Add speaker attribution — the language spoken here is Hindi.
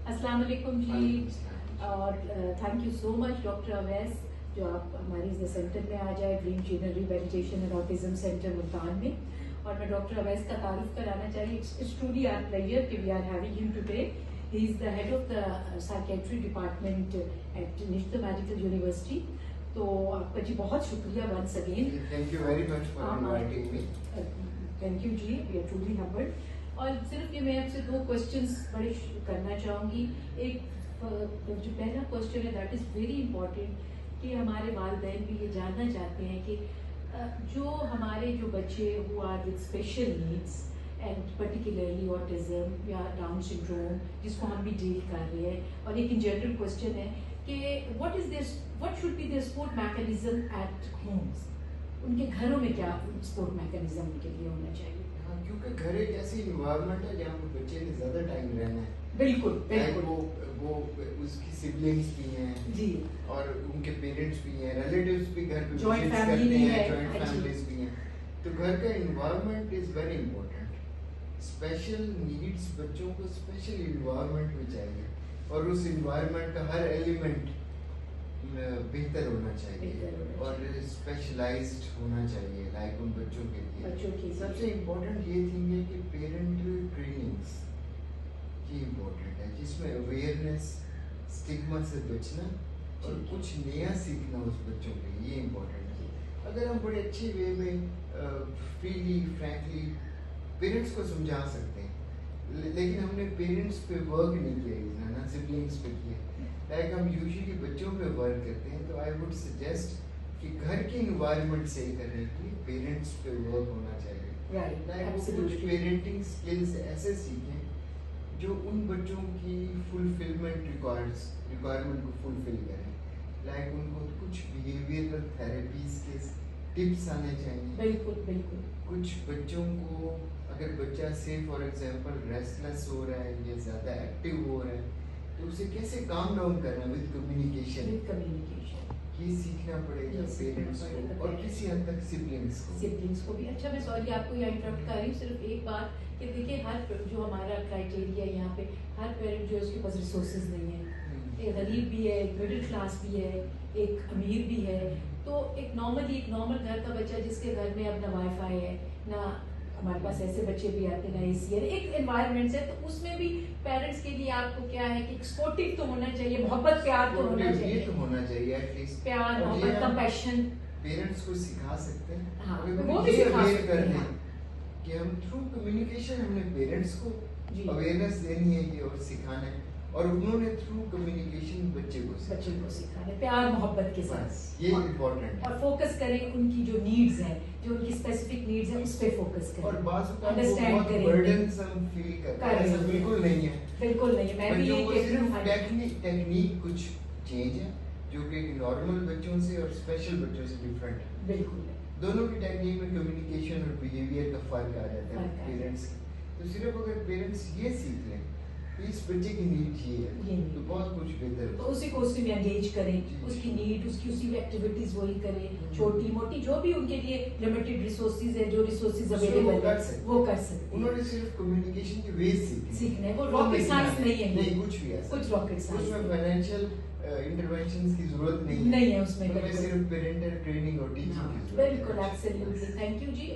Speaker 1: अस्सलाम वालेकुम जी। और thank you so much doctor Awais, जो आप हमारे इस सेंटर में आ जाए, dream channel rehabilitation and autism centre Multan में। और मैं डॉक्टर अवैस का तारुफ कराना चाहिए। इट्स ट्रूली आवर प्लेजर कि we are having him today. He is the head of the psychiatry department at निश्चित मेडिकल यूनिवर्सिटी। तो आपका जी बहुत शुक्रिया once again.
Speaker 2: Thank you very much for inviting me.
Speaker 1: Thank you जी, वी आर ट्रूली हम्बल्ड। और सिर्फ ये मैं आपसे दो क्वेश्चंस बड़े करना चाहूँगी। एक जो पहला क्वेश्चन है दैट इज़ वेरी इंपॉर्टेंट, कि हमारे वालिदैन भी ये जानना चाहते हैं कि जो हमारे जो बच्चे who are with special needs and particularly autism या डाउन सिंड्रोम, जिसको हम भी डील कर रहे हैं, और एक इन जनरल क्वेश्चन है कि what should be their support mechanism eight Holmes. उनके घरों में क्या सपोर्ट मैकेनिज्म उनके लिए होना चाहिए?
Speaker 2: क्योंकि घर एक ऐसी इन्वायरमेंट है जहाँ पे बच्चे ने ज्यादा टाइम रहना है।
Speaker 1: बिल्कुल बिल्कुल।
Speaker 2: वो उसकी सिबलिंग्स भी हैं
Speaker 1: जी,
Speaker 2: और उनके पेरेंट्स भी हैं, रिलेटिव्स भी घर पे
Speaker 1: जॉइंट
Speaker 2: विजिट्स
Speaker 1: फैमिली
Speaker 2: करते
Speaker 1: भी
Speaker 2: हैं,
Speaker 1: है,
Speaker 2: जॉइंट फैमिलीज भी हैं। तो घर का environment is very important. Special needs बच्चों को स्पेशल इन्वायरमेंट में चाहिए, और उस इन्वायरमेंट का हर एलिमेंट बेहतर होना चाहिए और स्पेशलाइज्ड होना चाहिए। लाइक उन बच्चों के लिए सबसे इम्पोर्टेंट ये थिंग है कि पेरेंटल ट्रेनिंग्स ये इम्पोर्टेंट है, जिसमें अवेयरनेस, स्टिग्मा से बचना और कुछ नया सीखना उस बच्चों के लिए, ये इम्पोर्टेंट है। अगर हम बड़े अच्छे वे में फ्रीली फ्रैंकली पेरेंट्स को समझा सकते हैं, लेकिन हमने पेरेंट्स पे वर्क नहीं किया ना सिबलिंग्स पे किया। लाइक हम यूजुअली बच्चों पे वर्क करते हैं, तो आई वुड सजेस्ट कि घर की इन्वायरमेंट सही करने के लिए पेरेंट्स पे वर्क होना चाहिए। लाइक वो कुछ पेरेंटिंग स्किल्स ऐसे सीखें जो उन बच्चों की फुलफिलमेंट रिक्वायरमेंट को फुलफिल करें। लाइक उनको कुछ बिहेवियरल थेरेपीज के टिप्स आने चाहिए।
Speaker 1: बिल्कुल बिल्कुल।
Speaker 2: कुछ बच्चों को, अगर बच्चा से फॉर एग्जांपल रेस्टलेस हो रहा है या ज़्यादा एक्टिव हो रहा है, तो उसे कैसे काम डाउन करना विद कम्युनिकेशन, ये सीखना पड़ेगा पेरेंट्स को और किसी हद तक सिबलिंग्स को भी।
Speaker 1: अच्छा, मैं सॉरी आपको यहाँ इंटरप्ट कर रही हूँ, सिर्फ एक बात कि देखिए, हर जो हमारा क्राइटेरिया यहाँ पे, हर पेरेंट जो है उसके पास रिसोर्सेज नहीं है। एक गरीब भी है, एक मिडिल क्लास भी है, एक अमीर भी है। तो एक नॉर्मल घर का बच्चा जिसके घर में अब ना वाईफाई है, ना हमारे पास ऐसे बच्चे भी आते हैं ना एसी है, एक एनवायरनमेंट है, तो उसमें भी पेरेंट्स के लिए आपको क्या है कि सपोर्टिव तो होना चाहिए, मोहब्बत प्यार तो होना चाहिए,
Speaker 2: ये तो होना चाहिए एटलीस्ट
Speaker 1: प्यार मोहब्बत कंपैशन
Speaker 2: पेरेंट्स को सिखा सकते हैं।
Speaker 1: हाँ,
Speaker 2: वो भी सिखा सकते हैं कि हम थ्रू कम्युनिकेशन हमने पेरेंट्स को अवेयरनेस देनी है और सिखाना है, और उन्होंने थ्रू कम्युनिकेशन बच्चे को
Speaker 1: सिखाना है प्यार मोहब्बत के साथ।
Speaker 2: ये इम्पोर्टेंट है।
Speaker 1: और फोकस करें उनकी जो नीड्स हैं, जो उनकी स्पेसिफिक नीड्स हैं, उस पे फोकस करें
Speaker 2: और
Speaker 1: अंडरस्टैंड करें।
Speaker 2: बर्डनसम फील करते हैं, ऐसा बिल्कुल नहीं है,
Speaker 1: बिल्कुल नहीं है। मैं भी ये
Speaker 2: सिर्फ टेक्निक कुछ चेंज है, जो कि नॉर्मल बच्चों से और स्पेशल बच्चों से डिफरेंट है।
Speaker 1: बिल्कुल
Speaker 2: दोनों की टेक्निक में कम्युनिकेशन और बिहेवियर का फर्क आ जाता है पेरेंट्स। तो सिर्फ अगर पेरेंट्स ये सीख लें इस बच्चे की नीड ये है, तो बहुत कुछ बेहतर है।
Speaker 1: तो उसी को उसी में एंगेज करें, उसकी नीड, उसकी उसी एक्टिविटीज वही करें, छोटी मोटी जो भी उनके लिए लिमिटेड रिसोर्सेज है, जो रिसोर्सेज अवेलेबल है वो कर सकते।
Speaker 2: उन्होंने सिर्फ कम्युनिकेशन के वेज
Speaker 1: सीखने, वो रॉकेट साइंस नहीं है,
Speaker 2: नहीं कुछ भी ऐसा,
Speaker 1: कुछ रॉकेट साइंस,
Speaker 2: उसमें फाइनेंशियल इंटरवेंशंस की जरूरत नहीं
Speaker 1: है उसमें,
Speaker 2: सिर्फ पेरेंटल ट्रेनिंग और टीचिंग की जरूरत है।
Speaker 1: बिल्कुल एब्सोल्युटली। Thank you ji.